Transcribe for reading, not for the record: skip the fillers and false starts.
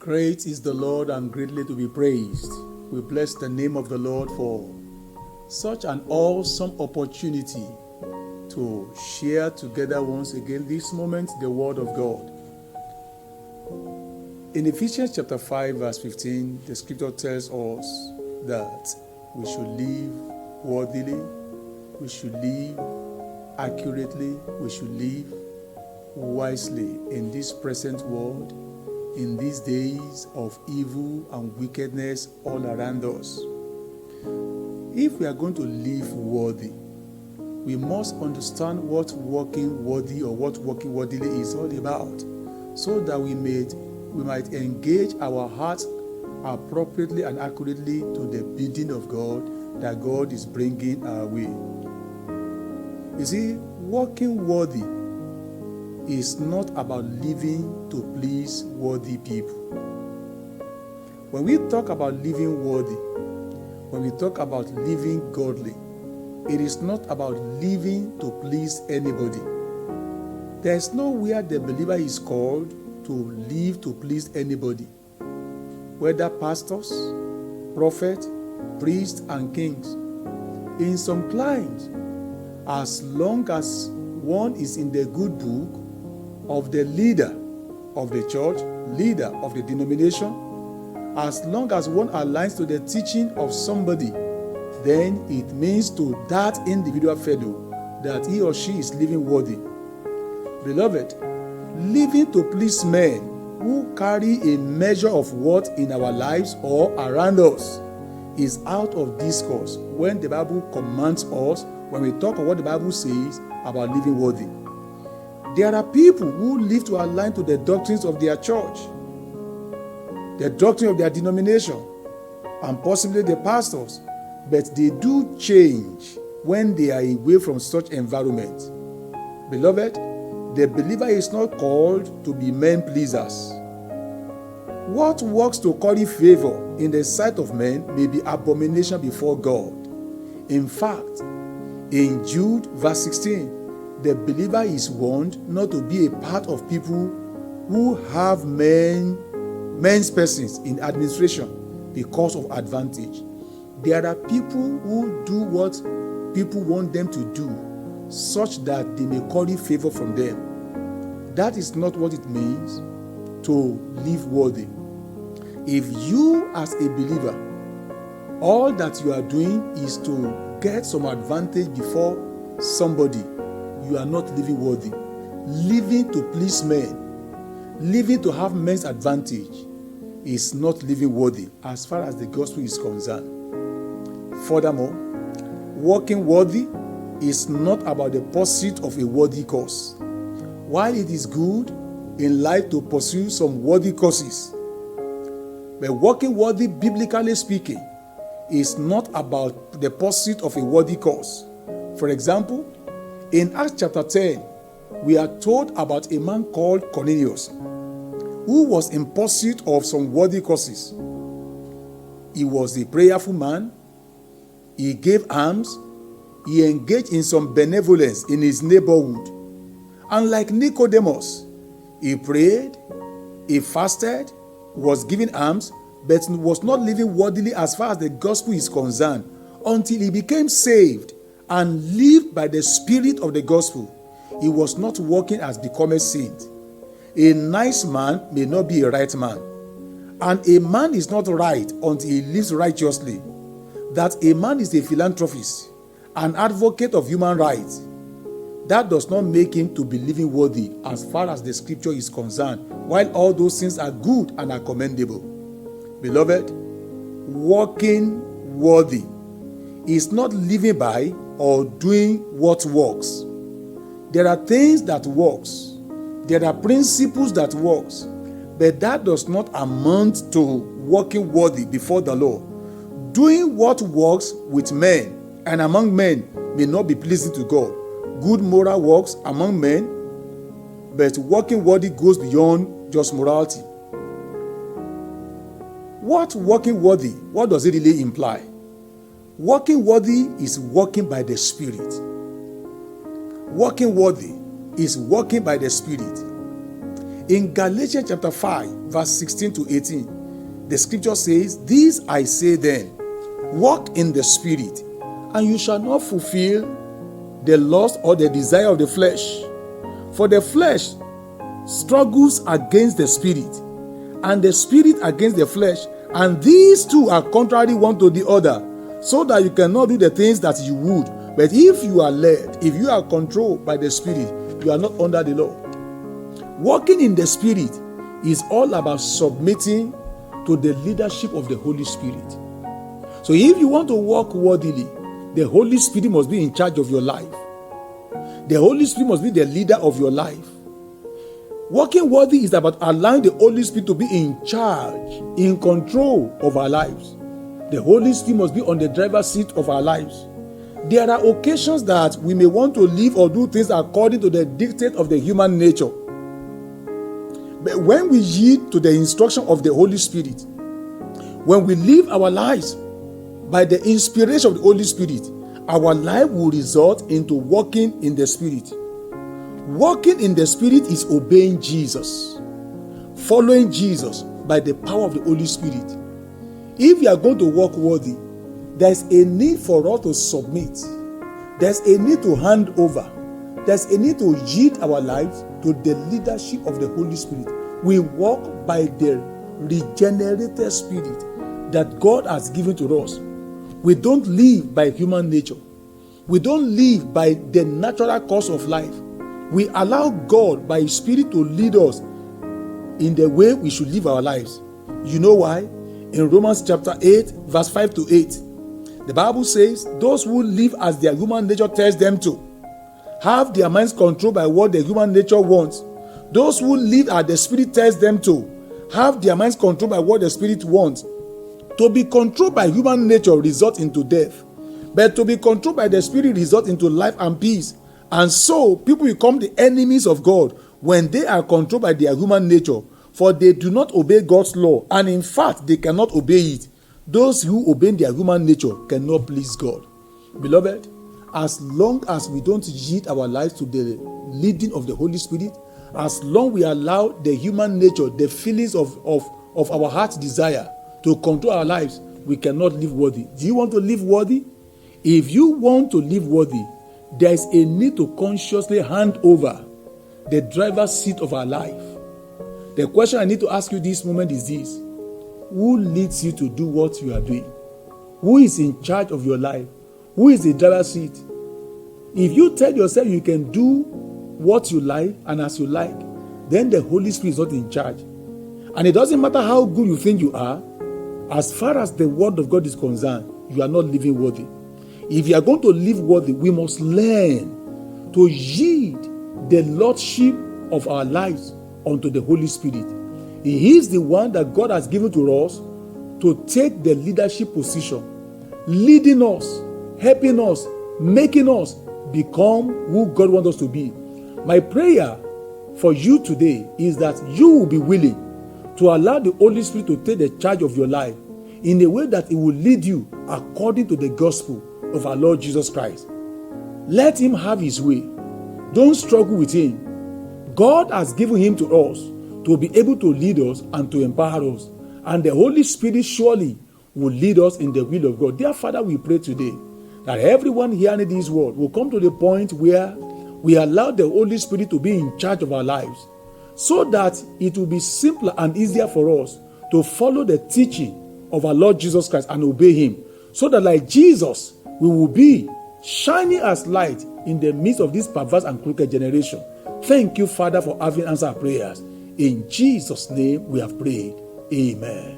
Great is the Lord and greatly to be praised. We bless the name of the Lord for such an awesome opportunity to share together once again this moment the Word of God. In Ephesians chapter 5 verse 15, the scripture tells us that we should live worthily, we should live accurately, we should live wisely in this present world, in these days of evil and wickedness all around us. If we are going to live worthy, we must understand what walking worthy or what walking worthily is all about, so that we might engage our hearts appropriately and accurately to the bidding of God that God is bringing our way. You see, walking worthy is not about living to please worthy people. When we talk about living worthy, when we talk about living godly, it is not about living to please anybody. There is nowhere the believer is called to live to please anybody, whether pastors, prophets, priests, and kings. In some climes, as long as one is in the good book of the leader of the church, leader of the denomination, as long as one aligns to the teaching of somebody, then it means to that individual fellow that he or she is living worthy. Beloved, living to please men who carry a measure of worth in our lives or around us is out of discourse when the Bible commands us, when we talk of what the Bible says about living worthy. There are people who live to align to the doctrines of their church, the doctrine of their denomination, and possibly the pastors, but they do change when they are away from such environment. Beloved, the believer is not called to be men pleasers. What works to curry favor in the sight of men may be abomination before God. In fact, in Jude verse 16, the believer is warned not to be a part of people who have men's persons in administration because of advantage. There are people who do what people want them to do, such that they may curry favor from them. That is not what it means to live worthy. If you as a believer, all that you are doing is to get some advantage before somebody, you are not living worthy. Living to please men, living to have men's advantage is not living worthy as far as the gospel is concerned. Furthermore, walking worthy is not about the pursuit of a worthy cause. While it is good in life to pursue some worthy causes, but walking worthy, biblically speaking, is not about the pursuit of a worthy cause. For example, in Acts chapter 10, we are told about a man called Cornelius, who was in pursuit of some worthy causes. He was a prayerful man. He gave alms. He engaged in some benevolence in his neighborhood. And like Nicodemus, he prayed, he fasted, was giving alms, but was not living worthily as far as the gospel is concerned until he became saved and lived by the spirit of the gospel. He was not walking as becoming saint. A nice man may not be a right man, and a man is not right until he lives righteously. That a man is a philanthropist, an advocate of human rights, that does not make him to be living worthy as far as the scripture is concerned, while all those things are good and are commendable. Beloved, walking worthy is not living by or doing what works. There are things that works. There are principles that works, but that does not amount to walking worthy before the Lord. Doing what works with men and among men may not be pleasing to God. Good moral works among men, but walking worthy goes beyond just morality. What walking worthy, what does it really imply? Walking worthy is walking by the Spirit. Walking worthy is walking by the Spirit. In Galatians chapter 5, verse 16 to 18, the scripture says, "This I say then, walk in the Spirit, and you shall not fulfill the lust or the desire of the flesh. For the flesh struggles against the Spirit, and the Spirit against the flesh, and these two are contrary one to the other, so that you cannot do the things that you would. But if you are led, if you are controlled by the Spirit, you are not under the law." Walking in the Spirit is all about submitting to the leadership of the Holy Spirit. So if you want to walk worthily, the Holy Spirit must be in charge of your life. The Holy Spirit must be the leader of your life. Walking worthy is about allowing the Holy Spirit to be in charge, in control of our lives. The Holy Spirit must be on the driver's seat of our lives. There are occasions that we may want to live or do things according to the dictate of the human nature. But when we yield to the instruction of the Holy Spirit, when we live our lives by the inspiration of the Holy Spirit, our life will result into walking in the Spirit. Walking in the Spirit is obeying Jesus, following Jesus by the power of the Holy Spirit. If we are going to walk worthy, there's a need for us to submit. There's a need to hand over. There's a need to yield our lives to the leadership of the Holy Spirit. We walk by the regenerated Spirit that God has given to us. We don't live by human nature. We don't live by the natural course of life. We allow God by His Spirit to lead us in the way we should live our lives. You know why? In Romans chapter 8, verse 5 to 8, the Bible says, "Those who live as their human nature tells them to, have their minds controlled by what the human nature wants. Those who live as the Spirit tells them to, have their minds controlled by what the Spirit wants." To be controlled by human nature results into death, but to be controlled by the Spirit results into life and peace. And so people become the enemies of God when they are controlled by their human nature, for they do not obey God's law, and in fact they cannot obey it. Those who obey their human nature cannot please God. Beloved, as long as we don't yield our lives to the leading of the Holy Spirit, as long we allow the human nature, the feelings of our heart's desire to control our lives, we cannot live worthy. Do you want to live worthy? If you want to live worthy, there is a need to consciously hand over the driver's seat of our life. The question I need to ask you this moment is this: who leads you to do what you are doing? Who is in charge of your life? Who is the driver's seat? If you tell yourself you can do what you like and as you like, then the Holy Spirit is not in charge. And it doesn't matter how good you think you are, as far as the word of God is concerned, you are not living worthy. If you are going to live worthy, we must learn to yield the lordship of our lives unto the Holy Spirit. He is the one that God has given to us to take the leadership position, leading us, helping us, making us become who God wants us to be. My prayer for you today is that you will be willing to allow the Holy Spirit to take the charge of your life in a way that it will lead you according to the gospel of our Lord Jesus Christ. Let Him have His way. Don't struggle with Him. God has given Him to us to be able to lead us and to empower us. And the Holy Spirit surely will lead us in the will of God. Dear Father, we pray today that everyone hearing this word will come to the point where we allow the Holy Spirit to be in charge of our lives, so that it will be simpler and easier for us to follow the teaching of our Lord Jesus Christ and obey Him, so that like Jesus, we will be shining as light in the midst of this perverse and crooked generation. Thank you, Father, for having answered our prayers. In Jesus' name we have prayed. Amen.